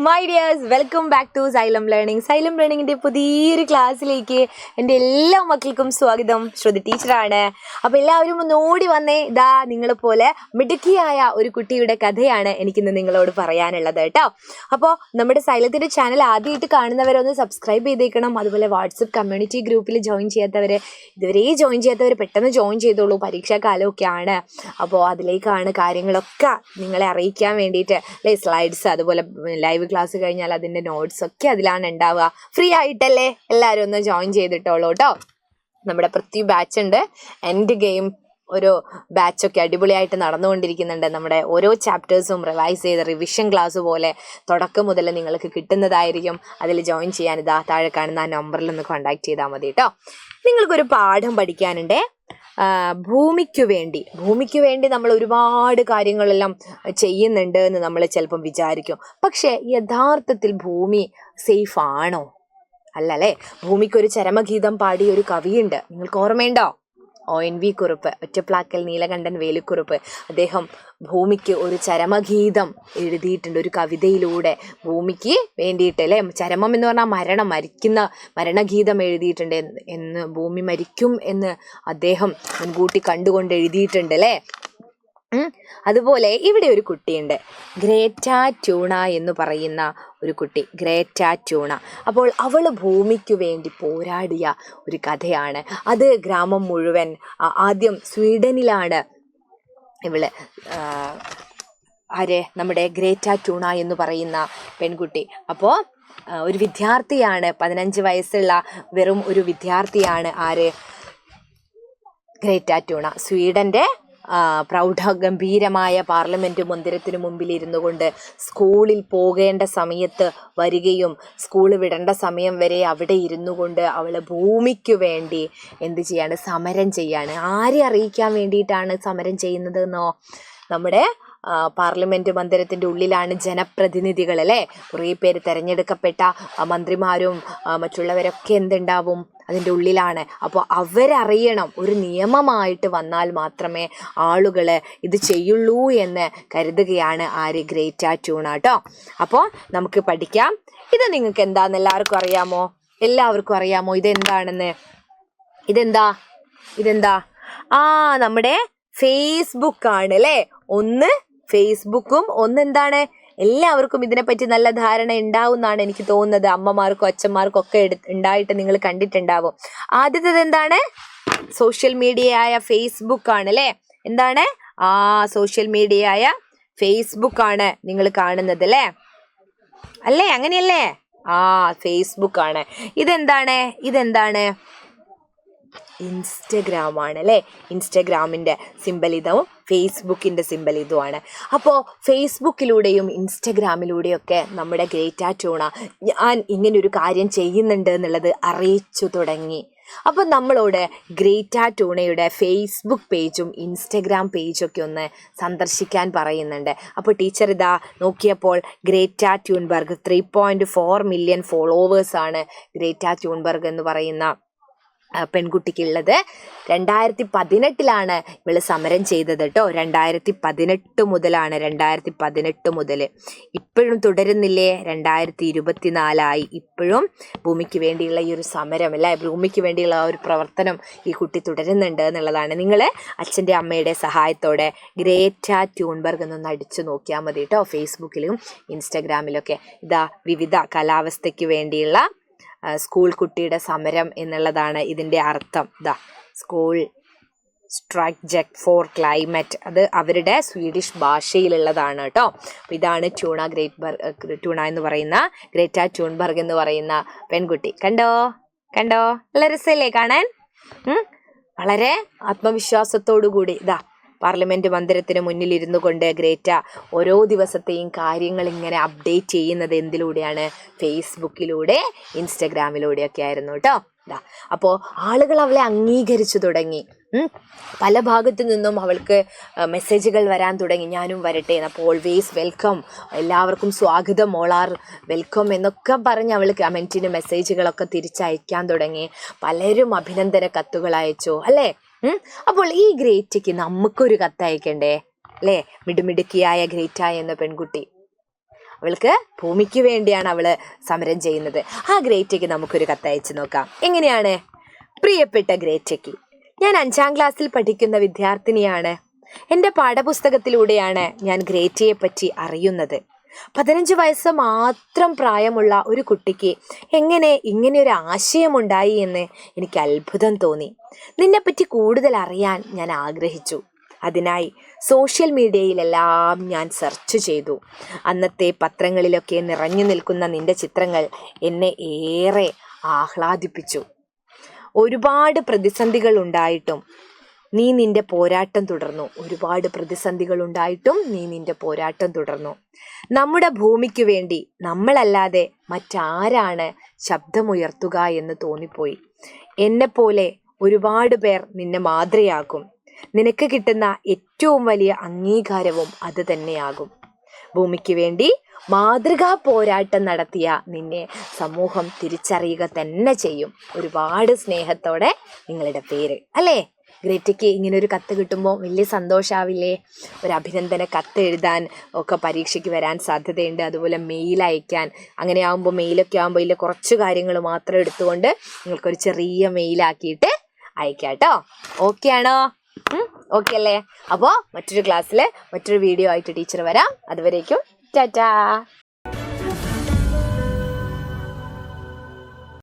My dears, welcome back to Xylem learning. Xylem ലേണിങ്ങിൻ്റെ പുതിയൊരു ക്ലാസ്സിലേക്ക് എൻ്റെ എല്ലാ മക്കൾക്കും സ്വാഗതം. ശ്രുതി ടീച്ചറാണ്. അപ്പോൾ എല്ലാവരും ഒന്ന് ഓടി വന്നേ. ഇതാ നിങ്ങളെപ്പോലെ മിടുക്കിയായ ഒരു കുട്ടിയുടെ കഥയാണ് എനിക്കിന്ന് നിങ്ങളോട് പറയാനുള്ളത് കേട്ടോ. അപ്പോൾ നമ്മുടെ സൈലത്തിൻ്റെ ചാനൽ ആദ്യമായിട്ട് കാണുന്നവരൊന്ന് സബ്സ്ക്രൈബ് ചെയ്തേക്കണം. അതുപോലെ വാട്സപ്പ് കമ്മ്യൂണിറ്റി ഗ്രൂപ്പിൽ ജോയിൻ ചെയ്യാത്തവർ, ഇതുവരെ ജോയിൻ ചെയ്യാത്തവർ പെട്ടെന്ന് ജോയിൻ ചെയ്തോളൂ. പരീക്ഷാകാലമൊക്കെയാണ്. അപ്പോൾ അതിലേക്കാണ് കാര്യങ്ങളൊക്കെ നിങ്ങളെ അറിയിക്കാൻ വേണ്ടിയിട്ട് അല്ലേ. സ്ലൈഡ്സ്, അതുപോലെ ലൈവ് ക്ലാസ് കഴിഞ്ഞാൽ അതിൻ്റെ നോട്ട്സ് ഒക്കെ അതിലാണ് ഉണ്ടാവുക. ഫ്രീ ആയിട്ടല്ലേ, എല്ലാവരും ഒന്ന് ജോയിൻ ചെയ്തിട്ടോളൂ കേട്ടോ. നമ്മുടെ പൃഥ്വി ബാച്ച് ഉണ്ട്. എൻഡ് ഗെയിം ഒരു ബാച്ചൊക്കെ അടിപൊളിയായിട്ട് നടന്നുകൊണ്ടിരിക്കുന്നുണ്ട്. നമ്മുടെ ഓരോ ചാപ്റ്റേഴ്സും റിവൈസ് ചെയ്ത് റിവിഷൻ ക്ലാസ് പോലെ തുടക്കം മുതൽ നിങ്ങൾക്ക് കിട്ടുന്നതായിരിക്കും. അതിൽ ജോയിൻ ചെയ്യാൻ ഇതാ താഴെ കാണുന്ന ആ നമ്പറിൽ ഒന്ന് കോൺടാക്ട് ചെയ്താൽ മതി കേട്ടോ. നിങ്ങൾക്കൊരു പാഠം പഠിക്കാനുണ്ട്. ഭൂമിക്ക് വേണ്ടി നമ്മൾ ഒരുപാട് കാര്യങ്ങളെല്ലാം ചെയ്യുന്നുണ്ട് എന്ന് നമ്മൾ ചിലപ്പം വിചാരിക്കും. പക്ഷെ യഥാർത്ഥത്തിൽ ഭൂമി സേഫ് ആണോ? അല്ലല്ലേ. ഭൂമിക്കൊരു ചരമഗീതം പാടിയ ഒരു കവിയുണ്ട്, നിങ്ങൾക്ക് ഓർമ്മയുണ്ടോ? ONV കുറുപ്പ്, ഒറ്റപ്ലാക്കൽ നീലകണ്ഠൻ വേലുക്കുറുപ്പ്. അദ്ദേഹം ഭൂമിക്ക് ഒരു ചരമഗീതം എഴുതിയിട്ടുണ്ട് ഒരു കവിതയിലൂടെ. ഭൂമിക്ക് വേണ്ടിയിട്ട് അല്ലേ, ചരമം എന്ന് പറഞ്ഞാൽ മരണഗീതം എഴുതിയിട്ടുണ്ട്. എന്ന് ഭൂമി മരിക്കും എന്ന് അദ്ദേഹം മുൻകൂട്ടി കണ്ടുകൊണ്ട് എഴുതിയിട്ടുണ്ട് അല്ലേ. അതുപോലെ ഇവിടെ ഒരു കുട്ടിയുണ്ട്, ഗ്രേറ്റ ട്യൂണ എന്ന് പറയുന്ന ഒരു കുട്ടി, ഗ്രേറ്റ ട്യൂണ. അപ്പോൾ അവൾ ഭൂമിക്ക് വേണ്ടി പോരാടിയ ഒരു കഥയാണ് അത്. ഗ്രാമം മുഴുവൻ ആദ്യം സ്വീഡനിലാണ് ഇവള് നമ്മുടെ ഗ്രേറ്റ ട്യൂണ എന്ന് പറയുന്ന പെൺകുട്ടി. അപ്പോൾ ഒരു വിദ്യാർത്ഥിയാണ്, 15 വയസ്സുള്ള വെറും ഒരു വിദ്യാർത്ഥിയാണ് ഗ്രേറ്റ ട്യൂണ. സ്വീഡന്റെ പ്രൗഢഗംഭീരമായ പാർലമെന്റ് മന്ദിരത്തിന് മുമ്പിൽ ഇരുന്നു കൊണ്ട് സ്കൂളിൽ പോകേണ്ട സമയത്ത് വരികയും സ്കൂൾ വിടേണ്ട സമയം വരെ അവിടെ ഇരുന്നു കൊണ്ട് അവൾ ഭൂമിക്ക് വേണ്ടി എന്ത് ചെയ്യാണ്? സമരം ചെയ്യാണ്. ആരെ അറിയിക്കാൻ വേണ്ടിയിട്ടാണ് സമരം ചെയ്യുന്നതെന്നോ? നമ്മുടെ പാർലമെന്റ് മന്ദിരത്തിൻ്റെ ഉള്ളിലാണ് ജനപ്രതിനിധികൾ അല്ലേ. കുറേ പേര് തിരഞ്ഞെടുക്കപ്പെട്ട മന്ത്രിമാരും മറ്റുള്ളവരൊക്കെ എന്തുണ്ടാവും? അതിൻ്റെ ഉള്ളിലാണ്. അപ്പോൾ അവരറിയണം, ഒരു നിയമമായിട്ട് വന്നാൽ മാത്രമേ ആളുകൾ ഇത് ചെയ്യുള്ളൂ എന്ന് കരുതുകയാണ് ഗ്രേറ്റ ട്യൂണ കേട്ടോ. അപ്പോൾ നമുക്ക് പഠിക്കാം. ഇത് നിങ്ങൾക്ക് എന്താണെന്ന് എല്ലാവർക്കും അറിയാമോ? ഇതെന്താണെന്ന്? ഇതെന്താ? നമ്മുടെ ഫേസ്ബുക്ക് ആണ് അല്ലേ. ഒന്ന് ഫേസ്ബുക്കും ഒന്നെന്താണ്? എല്ലാവർക്കും ഇതിനെപ്പറ്റി നല്ല ധാരണ ഉണ്ടാവുമെന്നാണ് എനിക്ക് തോന്നുന്നത്. അമ്മമാർക്കും അച്ഛന്മാർക്കും ഒക്കെ ഉണ്ടായിട്ട് നിങ്ങൾ കണ്ടിട്ടുണ്ടാവും. ആദ്യത്തേത് എന്താണ്? സോഷ്യൽ മീഡിയയായ ഫേസ്ബുക്ക് ആണ് അല്ലേ. എന്താണ്? സോഷ്യൽ മീഡിയയായ ഫേസ്ബുക്ക് ആണ് നിങ്ങൾ കാണുന്നത് അല്ലേ. അങ്ങനെയല്ലേ? ഫേസ്ബുക്ക് ആണ്. ഇതെന്താണ്? ഇൻസ്റ്റഗ്രാം ആണ് അല്ലേ. ഇൻസ്റ്റഗ്രാമിൻ്റെ സിമ്പൽ ഇതും ഫേസ്ബുക്കിൻ്റെ സിമ്പൽ ഇതുമാണ്. അപ്പോൾ ഫേസ്ബുക്കിലൂടെയും ഇൻസ്റ്റഗ്രാമിലൂടെയൊക്കെ നമ്മുടെ ഗ്രേറ്റ ട്യൂണ ഞാൻ ഇങ്ങനൊരു കാര്യം ചെയ്യുന്നുണ്ട് എന്നുള്ളത് അറിയിച്ചു തുടങ്ങി. അപ്പോൾ നമ്മളോട് ഗ്രേറ്റ ട്യൂണയുടെ ഫേസ്ബുക്ക് പേജും ഇൻസ്റ്റഗ്രാം പേജൊക്കെ ഒന്ന് സന്ദർശിക്കാൻ പറയുന്നുണ്ട്. അപ്പോൾ ടീച്ചർ ഇതാ നോക്കിയപ്പോൾ ഗ്രേറ്റ ട്യൂൺബർഗ് 3.4 മില്യൺ ഫോളോവേഴ്സാണ് ഗ്രേറ്റ ട്യൂൺബർഗ് എന്ന് പറയുന്ന പെൺകുട്ടിക്കുള്ളത്. 2018 ഇവള് സമരം ചെയ്തത് കേട്ടോ. 2018 മുതലാണ്. 2018 മുതൽ ഇപ്പോഴും തുടരുന്നില്ലേ? 2024 ഇപ്പോഴും ഭൂമിക്ക് വേണ്ടിയുള്ള ഈ ഒരു സമരം അല്ല, ഭൂമിക്ക് വേണ്ടിയുള്ള ഒരു പ്രവർത്തനം ഈ കുട്ടി തുടരുന്നുണ്ട് എന്നുള്ളതാണ്. നിങ്ങൾ അച്ഛൻ്റെ അമ്മയുടെ സഹായത്തോടെ ഗ്രേറ്റ ട്യൂൺബർഗ് എന്നൊന്ന് അടിച്ചു നോക്കിയാൽ മതി കേട്ടോ. ഫേസ്ബുക്കിലും ഇൻസ്റ്റഗ്രാമിലൊക്കെ ഇതാ വിവിധ കാലാവസ്ഥയ്ക്ക് വേണ്ടിയുള്ള സ്കൂൾ കുട്ടിയുടെ സമരം എന്നുള്ളതാണ് ഇതിൻ്റെ അർത്ഥം. School strike jet four climate, അത് അവരുടെ സ്വീഡിഷ് ഭാഷയിലുള്ളതാണ് കേട്ടോ. അപ്പോൾ ഇതാണ് ട്യൂണ എന്ന് പറയുന്ന ഗ്രേറ്റ ട്യൂൺബർഗ് എന്ന് പറയുന്ന പെൺകുട്ടി. കണ്ടോ? നല്ല രസമല്ലേ കാണാൻ? വളരെ ആത്മവിശ്വാസത്തോടു കൂടി പാർലമെന്റ് മന്ദിരത്തിന് മുന്നിൽ ഇരുന്നു കൊണ്ട് ഗ്രേറ്റ ഓരോ ദിവസത്തെയും കാര്യങ്ങൾ ഇങ്ങനെ അപ്ഡേറ്റ് ചെയ്യുന്നത് എന്തിലൂടെയാണ്? ഫേസ്ബുക്കിലൂടെ, ഇൻസ്റ്റഗ്രാമിലൂടെയൊക്കെ ആയിരുന്നു കേട്ടോ. അപ്പോൾ ആളുകൾ അവളെ അംഗീകരിച്ചു തുടങ്ങി. പല ഭാഗത്തു നിന്നും അവൾക്ക് മെസ്സേജുകൾ വരാൻ തുടങ്ങി. ഞാനും വരട്ടെ, അപ്പോൾ ഓൾവേസ് വെൽക്കം, എല്ലാവർക്കും സ്വാഗതം, ഓളാർ വെൽക്കം എന്നൊക്കെ പറഞ്ഞ് അവൾ കമൻറ്റിന് മെസ്സേജുകളൊക്കെ തിരിച്ചയക്കാൻ തുടങ്ങി. പലരും അഭിനന്ദന കത്തുകൾ അയച്ചു അല്ലേ. അപ്പോൾ ഈ ഗ്രേറ്റയ്ക്ക് നമുക്കൊരു കത്തയക്കണ്ടേ അല്ലേ? മിടുമിടുക്കിയായ ഗ്രേറ്റ എന്ന പെൺകുട്ടി അവൾക്ക് ഭൂമിക്ക് വേണ്ടിയാണ് അവൾ സമരം ചെയ്യുന്നത്. ആ ഗ്രേറ്റയ്ക്ക് നമുക്കൊരു കത്തയച്ചു നോക്കാം. എങ്ങനെയാണ്? പ്രിയപ്പെട്ട ഗ്രേറ്റയ്ക്ക്, ഞാൻ 5ാം ക്ലാസ്സിൽ പഠിക്കുന്ന വിദ്യാർത്ഥിനിയാണ്. എൻ്റെ പാഠപുസ്തകത്തിലൂടെയാണ് ഞാൻ ഗ്രേറ്റയെ പറ്റി അറിയുന്നത്. 15 വയസ്സ് മാത്രം പ്രായമുള്ള ഒരു കുട്ടിക്ക് എങ്ങനെ ഇങ്ങനെയൊരു ആശയമുണ്ടായി എന്ന് എനിക്ക് അത്ഭുതം തോന്നി. നിന്നെപ്പറ്റി കൂടുതൽ അറിയാൻ ഞാൻ ആഗ്രഹിച്ചു. അതിനായി സോഷ്യൽ മീഡിയയിലെല്ലാം ഞാൻ സെർച്ച് ചെയ്തു. അന്നത്തെ പത്രങ്ങളിലൊക്കെ നിറഞ്ഞു നിൽക്കുന്ന നിന്റെ ചിത്രങ്ങൾ എന്നെ ഏറെ ആഹ്ലാദിപ്പിച്ചു. ഒരുപാട് പ്രതിസന്ധികൾ ഉണ്ടായിട്ടും നീ നിന്റെ പോരാട്ടം തുടർന്നു. നമ്മുടെ ഭൂമിക്ക് വേണ്ടി നമ്മളല്ലാതെ മറ്റാരാണ് ശബ്ദമുയർത്തുക എന്ന് തോന്നിപ്പോയി. എന്നെപ്പോലെ ഒരുപാട് പേർ നിന്നെ മാതൃയാക്കും. നിനക്ക് കിട്ടുന്ന ഏറ്റവും വലിയ അംഗീകാരവും അത് തന്നെയാകും. ഭൂമിക്ക് വേണ്ടി മാതൃകാ പോരാട്ടം നടത്തിയ നിന്നെ സമൂഹം തിരിച്ചറിയുക തന്നെ ചെയ്യും. ഒരുപാട് സ്നേഹത്തോടെ നിങ്ങളുടെ പേര്. അല്ലേ? ഗ്രേറ്റയ്ക്ക് ഇങ്ങനെ ഒരു കത്ത് കിട്ടുമ്പോൾ വലിയ സന്തോഷമാവില്ലേ? ഒരു അഭിനന്ദന കത്ത് എഴുതാൻ ഒക്കെ പരീക്ഷയ്ക്ക് വരാൻ സാധ്യതയുണ്ട്. അതുപോലെ മെയിൽ അയക്കാൻ. അങ്ങനെ ആകുമ്പോൾ മെയിലൊക്കെ ആകുമ്പോൾ ഇതിൽ കുറച്ച് കാര്യങ്ങൾ മാത്രം എടുത്തുകൊണ്ട് നിങ്ങൾക്കൊരു ചെറിയ മെയിലാക്കിയിട്ട് അയക്കാം കേട്ടോ. ഓക്കെ ആണോ? ഓക്കെ അല്ലേ? അപ്പോൾ മറ്റൊരു ക്ലാസ്സിൽ മറ്റൊരു വീഡിയോ ആയിട്ട് ടീച്ചർ വരാം. അതുവരേക്കും ടാറ്റാ.